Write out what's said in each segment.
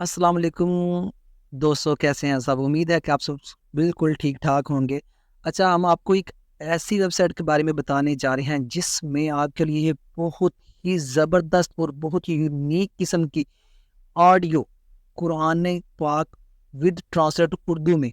अस्सलाम वालेकुम दोस्तों, कैसे हैं सब। उम्मीद है कि आप सब बिल्कुल ठीक ठाक होंगे। अच्छा, हम आपको एक ऐसी वेबसाइट के बारे में बताने जा रहे हैं जिसमें आपके लिए बहुत ही ज़बरदस्त और बहुत ही यूनिक किस्म की ऑडियो कुरान पाक विद ट्रांसलेट उर्दू में,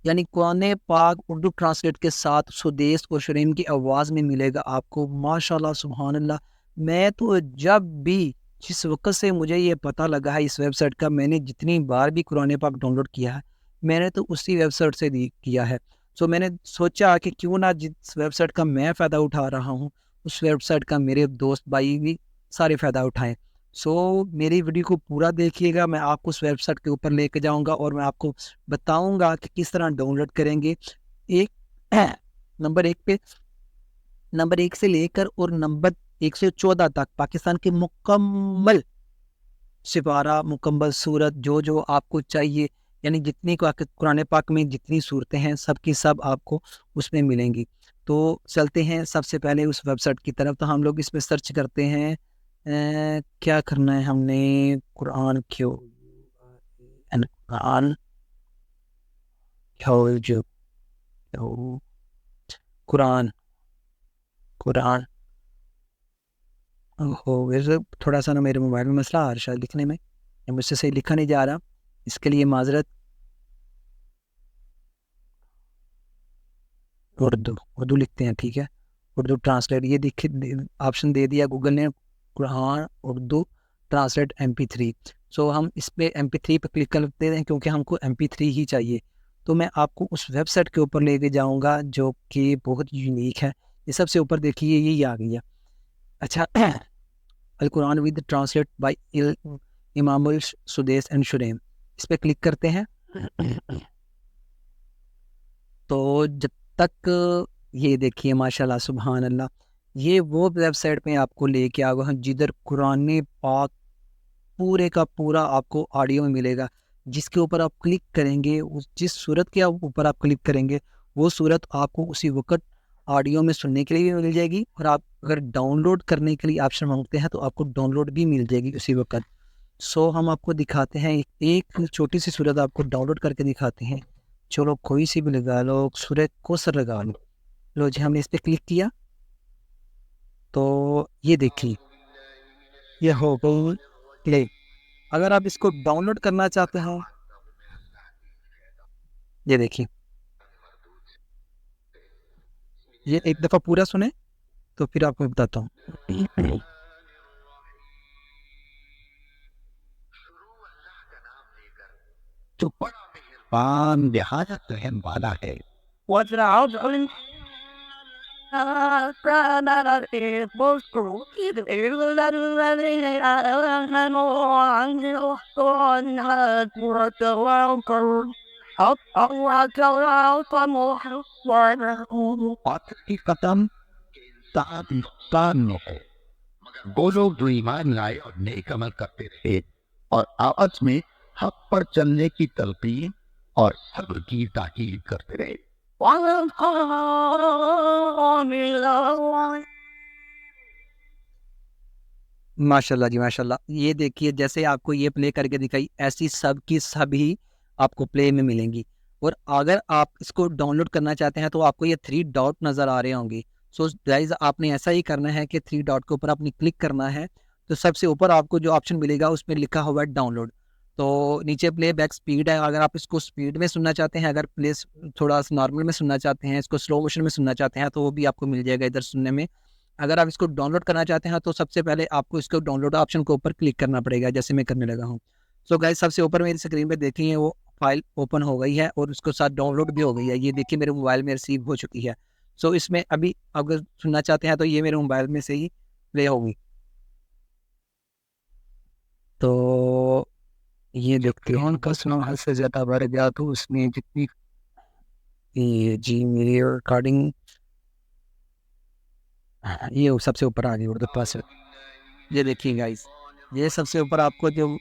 यानी कुरान पाक उर्दू ट्रांसलेट के साथ सुदेश और शरीम की आवाज़ में मिलेगा आपको। माशाल्लाह सुभान अल्लाह। मैं तो जब भी जिस वक्त से मुझे ये पता लगा है इस वेबसाइट का, मैंने जितनी बार भी कुरान पाक डाउनलोड किया है, मैंने तो उसी वेबसाइट से किया है। सो मैंने सोचा कि क्यों ना जिस वेबसाइट का मैं फ़ायदा उठा रहा हूँ, उस वेबसाइट का मेरे दोस्त भाई भी सारे फ़ायदा उठाएं। सो मेरी वीडियो को पूरा देखिएगा। मैं आपको उस वेबसाइट के ऊपर लेके जाऊंगा और मैं आपको बताऊंगा कि किस तरह डाउनलोड करेंगे। एक नंबर एक पे, नंबर एक से लेकर और नंबर 114 तक पाकिस्तान के मुकम्मल सिपारा, मुकम्मल सूरत, जो जो आपको चाहिए, यानी जितनी कुरान पाक में जितनी सूरतें हैं सब की सब आपको उसमें मिलेंगी। तो चलते हैं सबसे पहले उस वेबसाइट की तरफ। तो हम लोग इसमें सर्च करते हैं। क्या करना है हमने, कुरान क्यों, कुरान क्यों जो कुरान कुरान हो, वैसे थोड़ा सा ना मेरे मोबाइल में मसला आ रहा है शायद लिखने में, या मुझसे सही लिखा नहीं जा रहा, इसके लिए माजरत। उर्दू उर्दू लिखते हैं, ठीक है। उर्दू ट्रांसलेट, ये दिख ऑप्शन दे दिया गूगल ने, कुरान उर्दू ट्रांसलेट MP3। सो हम इस पे MP3 पे क्लिक करते हैं क्योंकि हमको MP3 ही चाहिए। तो मैं आपको उस वेबसाइट के ऊपर लेके जाऊंगा जो कि बहुत यूनिक है। ये सबसे ऊपर देखिए, ये आ गया। अच्छा, अल कुरान विद ट्रांसलेट बाय इमामुल सुदेस एंड शुरेम, इस पे क्लिक करते हैं। तो जब तक ये देखिए, माशाल्लाह सुभान अल्लाह, ये वो वेबसाइट पे आपको लेके आ गए हैं जिधर कुरान पाक पूरे का पूरा आपको ऑडियो में मिलेगा। जिसके ऊपर आप क्लिक करेंगे, उस जिस सूरत के ऊपर आप क्लिक करेंगे, वो सूरत आपको उसी वक्त ऑडियो में सुनने के लिए भी मिल जाएगी, और आप अगर डाउनलोड करने के लिए ऑप्शन मांगते हैं तो आपको डाउनलोड भी मिल जाएगी उसी वक्त। सो हम आपको दिखाते हैं, एक छोटी सी सूरत आपको डाउनलोड करके दिखाते हैं। चलो कोई सी भी लगा लो, सूरत कोसर लगा लो। लो जी, हमने इस पर क्लिक किया तो ये देखिए, ये हो गई प्ले। अगर आप इसको डाउनलोड करना चाहते हैं, ये देखिए, ये एक दफ़ा पूरा सुने तो फिर आपको बताता हूँ। तो पान लिहाजा रहम वाला है। की कदम तान है, वो लोग जो ईमान लाए और नेक अमल करते रहे और आपस में हक पर चलने की तलकीन और सब्र की ताकीद करते रहे। माशाल्लाह जी माशाल्लाह। ये देखिए, जैसे आपको ये प्ले करके दिखाई, ऐसी सब की सभी आपको प्ले में मिलेंगी। और अगर आप इसको डाउनलोड करना चाहते हैं तो आपको ये 3 डॉट नज़र आ रहे होंगे। सो गाइस, आपने ऐसा ही करना है कि 3 डॉट के ऊपर आपने क्लिक करना है। तो सबसे ऊपर आपको जो ऑप्शन मिलेगा उसमें लिखा हुआ है डाउनलोड। तो नीचे प्ले बैक स्पीड है, अगर आप इसको स्पीड में सुनना चाहते हैं, अगर प्ले थोड़ा नॉर्मल में सुनना चाहते हैं, इसको स्लो मोशन में सुनना चाहते हैं, तो वो भी आपको मिल जाएगा इधर सुनने में। अगर आप इसको डाउनलोड करना चाहते हैं तो सबसे पहले आपको इसको डाउनलोड ऑप्शन के ऊपर क्लिक करना पड़ेगा, जैसे मैं करने लगा हूँ। सो गाइस, सबसे ऊपर मेरी स्क्रीन पे देखिए वो फाइल ओपन हो गई है और उसके साथ डाउनलोड भी हो गई है। ये देखिए मेरे मोबाइल में रिसीव हो चुकी है। सो इसमें अभी अगर सुनना चाहते हैं तो ये मेरे मोबाइल में से ही प्ले होगी। तो ये देखते हैं, उनका सुना हद से ज़्यादा बढ़ गया तो उसमें जितनी, ये जी मेरी रिकॉर्डिंग, ये सबसे ऊपर आ गई उर्दू पास। ये देखिए गाइस, ये सबसे ऊपर आपको जो,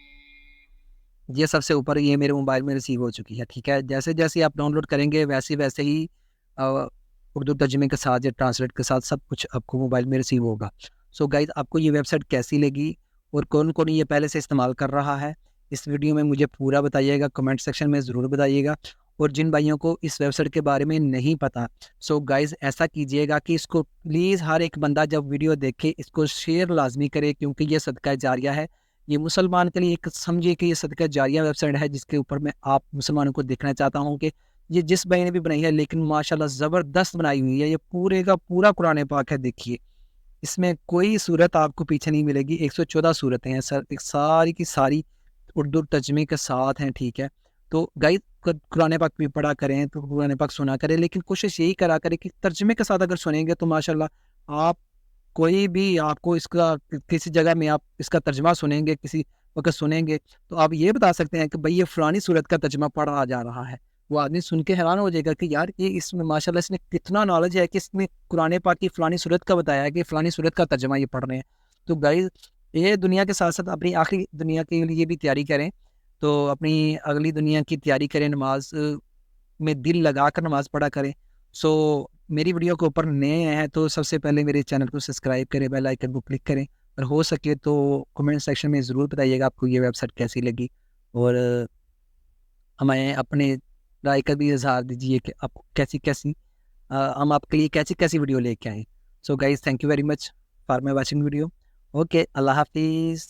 ये सबसे ऊपर ये मेरे मोबाइल में रिसीव हो चुकी है, ठीक है। जैसे जैसे आप डाउनलोड करेंगे वैसे वैसे ही उर्दू तर्जमे के साथ या ट्रांसलेट के साथ सब कुछ आपको मोबाइल में रिसीव होगा। सो गाइज, आपको ये वेबसाइट कैसी लगी और कौन कौन ये पहले से इस्तेमाल कर रहा है, اس ویڈیو میں مجھے پورا بتائیے گا، کمنٹ سیکشن میں ضرور بتائیے گا. اور جن بھائیوں کو اس ویب سائٹ کے بارے میں نہیں پتہ، سو گائز ایسا کیجیے گا کہ اس کو پلیز ہر ایک بندہ جب ویڈیو دیکھے اس کو شیئر لازمی کرے، کیونکہ یہ صدقہ جاریہ ہے. یہ مسلمان کے لیے ایک سمجھیے کہ یہ صدقہ جاریہ ویب سائٹ ہے، جس کے اوپر میں آپ مسلمانوں کو دیکھنا چاہتا ہوں کہ یہ جس بھائی نے بھی بنائی ہے لیکن ماشاءاللہ زبردست بنائی ہوئی ہے. یہ پورے کا پورا قرآن پاک ہے. دیکھیے اس میں کوئی صورت آپ کو پیچھے نہیں ملے گی. 114 صورتیں ہیں سر، ساری کی ساری اردو ترجمے کے ساتھ ہیں. ٹھیک ہے، تو گائز قرآن پاک بھی پڑھا کریں تو قرآن پاک سنا کریں، لیکن کوشش یہی کرا کریں کہ ترجمے کے ساتھ اگر سنیں گے تو ماشاءاللہ آپ کوئی بھی آپ کو اس کا کسی جگہ میں آپ اس کا ترجمہ سنیں گے، کسی وقت سنیں گے تو آپ یہ بتا سکتے ہیں کہ بھئی یہ فلانی صورت کا ترجمہ پڑھا جا رہا ہے. وہ آدمی سن کے حیران ہو جائے گا کہ یار یہ اس میں ماشاءاللہ اس نے کتنا نالج ہے کہ اس میں قرآن پاک کی فلانی صورت کا بتایا ہے کہ فلانی صورت کا ترجمہ یہ پڑھ رہے ہیں. تو گائز یہ دنیا کے ساتھ ساتھ اپنی آخری دنیا کے لیے بھی تیاری کریں، تو اپنی اگلی دنیا کی تیاری کریں، نماز میں دل لگا کر نماز پڑھا کریں. سو میری ویڈیو کے اوپر نئے ہیں تو سب سے پہلے میرے چینل کو سبسکرائب کریں، بیل آئکن کو کلک کریں، اور ہو سکے تو کمنٹ سیکشن میں ضرور بتائیے گا آپ کو یہ ویب سائٹ کیسی لگی، اور ہمیں اپنے رائے کا بھی اظہار دیجیے کہ آپ کو کیسی ہم آپ کے لیے کیسی ویڈیو لے کے آئیں. So guys thank you very much for my watching video. Okay, اللہ حافظ.